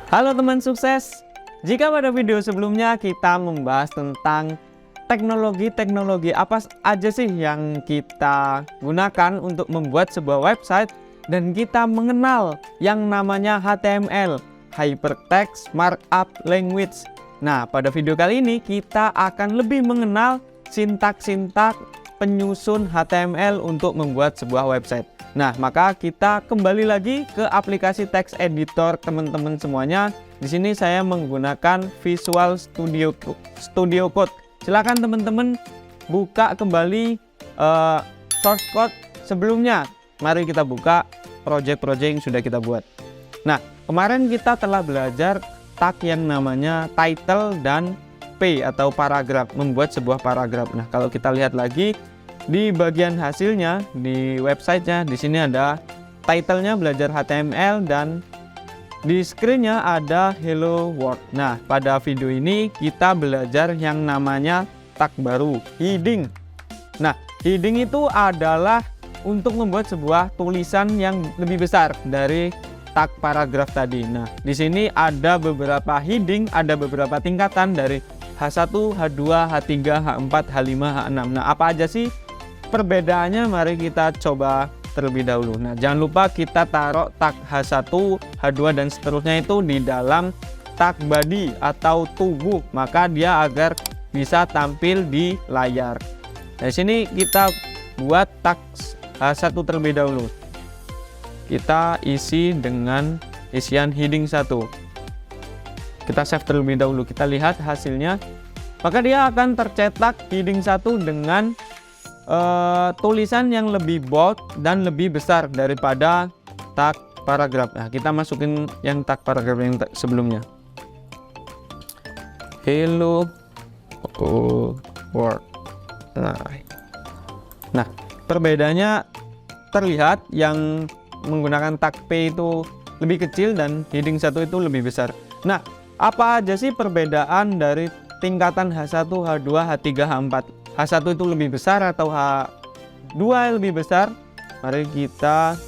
Halo teman sukses. Jika pada video sebelumnya kita membahas tentang teknologi apa aja sih yang kita gunakan untuk membuat sebuah website, dan kita mengenal yang namanya HTML, Hypertext Markup Language. Nah, pada video kali ini kita akan lebih mengenal sintak-sintak penyusun HTML untuk membuat sebuah website. Nah, maka kita kembali lagi ke aplikasi text editor teman-teman semuanya. Di sini saya menggunakan Visual Studio Code. Silakan teman-teman buka kembali source code sebelumnya. Mari kita buka project-project yang sudah kita buat. Nah, kemarin kita telah belajar tag yang namanya title dan p atau paragraf, membuat sebuah paragraf. Nah, kalau kita lihat lagi di bagian hasilnya di websitenya, di sini ada title-nya belajar HTML dan di screen-nya ada Hello World. Nah, pada video ini kita belajar yang namanya tag baru, heading. Nah, heading itu adalah untuk membuat sebuah tulisan yang lebih besar dari tag paragraf tadi. Nah, di sini ada beberapa heading, ada beberapa tingkatan dari H1, H2, H3, H4, H5, H6. Nah, apa aja sih perbedaannya? Mari kita coba terlebih dahulu. Nah, jangan lupa kita taruh tag H1, H2 dan seterusnya itu di dalam tag body atau tubuh, maka dia agar bisa tampil di layar. Nah, sini kita buat tag H1 terlebih dahulu. Kita isi dengan isian heading 1. Kita save terlebih dahulu. Kita lihat hasilnya. Maka dia akan tercetak heading 1 dengan tulisan yang lebih bold dan lebih besar daripada tag paragraf. Nah, kita masukin yang tag paragraf yang sebelumnya. Hello World. Nah, perbedaannya terlihat yang menggunakan tag P itu lebih kecil dan heading 1 itu lebih besar. Nah, apa aja sih perbedaan dari tingkatan H1, H2, H3, H4? H1 itu lebih besar atau H2 lebih besar? Mari kita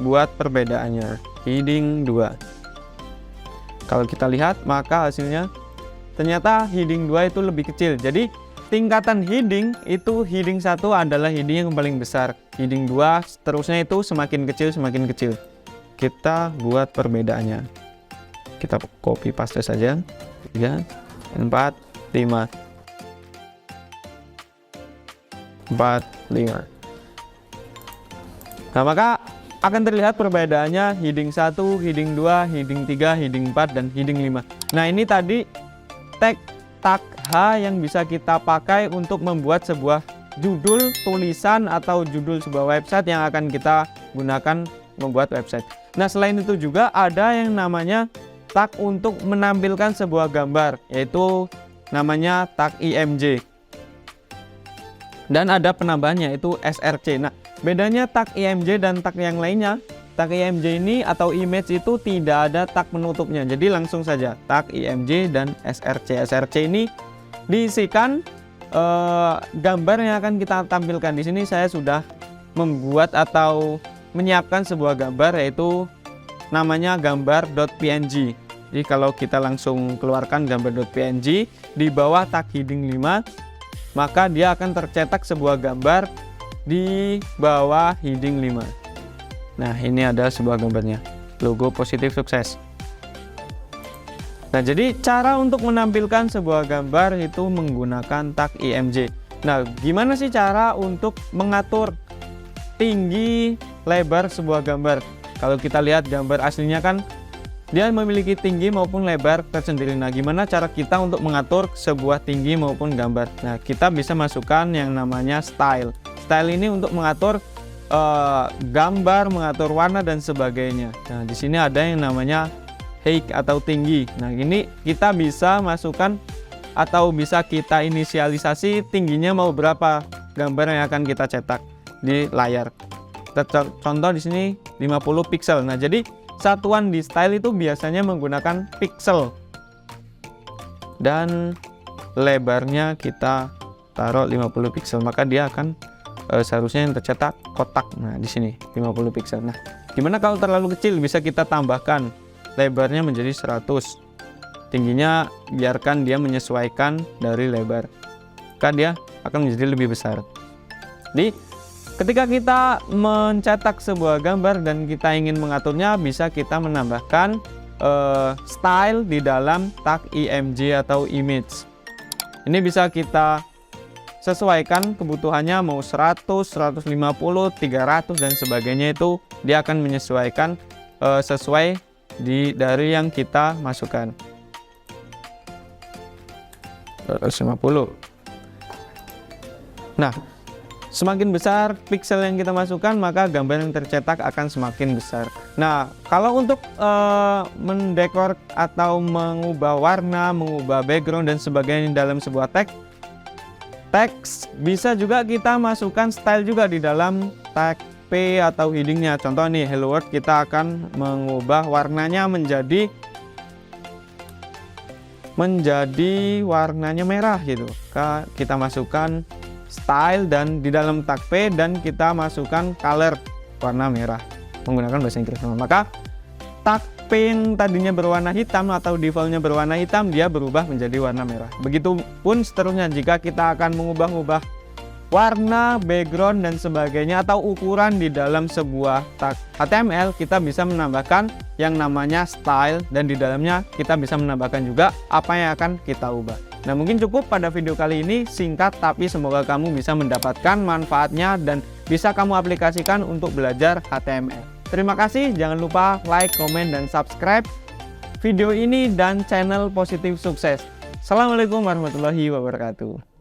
buat perbedaannya. Heading 2. Kalau kita lihat, maka hasilnya ternyata heading 2 itu lebih kecil. Jadi tingkatan heading itu, heading 1 adalah heading yang paling besar. Heading 2 seterusnya itu semakin kecil semakin kecil. Kita buat perbedaannya. Kita copy paste saja. 3, 4, 5. 4, 5. Nah, maka akan terlihat perbedaannya heading 1, heading 2, heading 3, heading 4, dan heading 5. Nah, ini tadi tag H yang bisa kita pakai untuk membuat sebuah judul tulisan atau judul sebuah website yang akan kita gunakan membuat website. Nah, selain itu juga ada yang namanya tag untuk menampilkan sebuah gambar, yaitu namanya tag IMG. Dan ada penambahannya, itu SRC. Nah, bedanya tag IMG dan tag yang lainnya, tag IMG ini atau image itu tidak ada tag penutupnya. Jadi langsung saja tag IMG dan SRC. SRC ini diisikan gambar yang akan kita tampilkan. Di sini saya sudah membuat atau menyiapkan sebuah gambar, yaitu namanya gambar.png. Jadi kalau kita langsung keluarkan gambar.png di bawah tag heading 5, maka dia akan tercetak sebuah gambar di bawah heading 5. Nah, ini ada sebuah gambarnya, logo Positif Sukses. Nah, jadi cara untuk menampilkan sebuah gambar itu menggunakan tag IMG. Nah, gimana sih cara untuk mengatur tinggi lebar sebuah gambar? Kalau kita lihat gambar aslinya kan dia memiliki tinggi maupun lebar tersendiri. Nah, gimana cara kita untuk mengatur sebuah tinggi maupun gambar? Nah, kita bisa masukkan yang namanya style. Style ini untuk mengatur gambar, mengatur warna dan sebagainya. Nah, di sini ada yang namanya height atau tinggi. Nah, ini kita bisa masukkan atau bisa kita inisialisasi tingginya mau berapa gambar yang akan kita cetak di layar. Contoh di sini 50 pixel. Nah, jadi satuan di style itu biasanya menggunakan pixel. Dan lebarnya kita taruh 50 pixel, maka dia akan seharusnya yang tercetak kotak. Nah, di sini 50 pixel. Nah, gimana kalau terlalu kecil? Bisa kita tambahkan lebarnya menjadi 100. Tingginya biarkan dia menyesuaikan dari lebar, maka dia akan menjadi lebih besar. Jadi ketika kita mencetak sebuah gambar dan kita ingin mengaturnya, bisa kita menambahkan style di dalam tag img atau image. Ini bisa kita sesuaikan kebutuhannya, mau 100, 150, 300 dan sebagainya, itu dia akan menyesuaikan sesuai dari yang kita masukkan. 150. Nah, semakin besar pixel yang kita masukkan, maka gambar yang tercetak akan semakin besar. Nah, kalau untuk mendekor atau mengubah warna, mengubah background dan sebagainya dalam sebuah teks, bisa juga kita masukkan style juga di dalam tag P atau headingnya. Contoh nih, hello world, kita akan mengubah warnanya menjadi warnanya merah gitu. Kita masukkan style dan di dalam tag P dan kita masukkan color warna merah menggunakan bahasa Inggris. Maka tag P yang tadinya berwarna hitam atau defaultnya berwarna hitam, dia berubah menjadi warna merah. Begitupun seterusnya jika kita akan mengubah-ubah warna, background dan sebagainya atau ukuran di dalam sebuah tag HTML, kita bisa menambahkan yang namanya style dan di dalamnya kita bisa menambahkan juga apa yang akan kita ubah. Nah, mungkin cukup pada video kali ini, singkat tapi semoga kamu bisa mendapatkan manfaatnya dan bisa kamu aplikasikan untuk belajar HTML. Terima kasih, jangan lupa like, komen, dan subscribe video ini dan channel Positif Sukses. Assalamualaikum warahmatullahi wabarakatuh.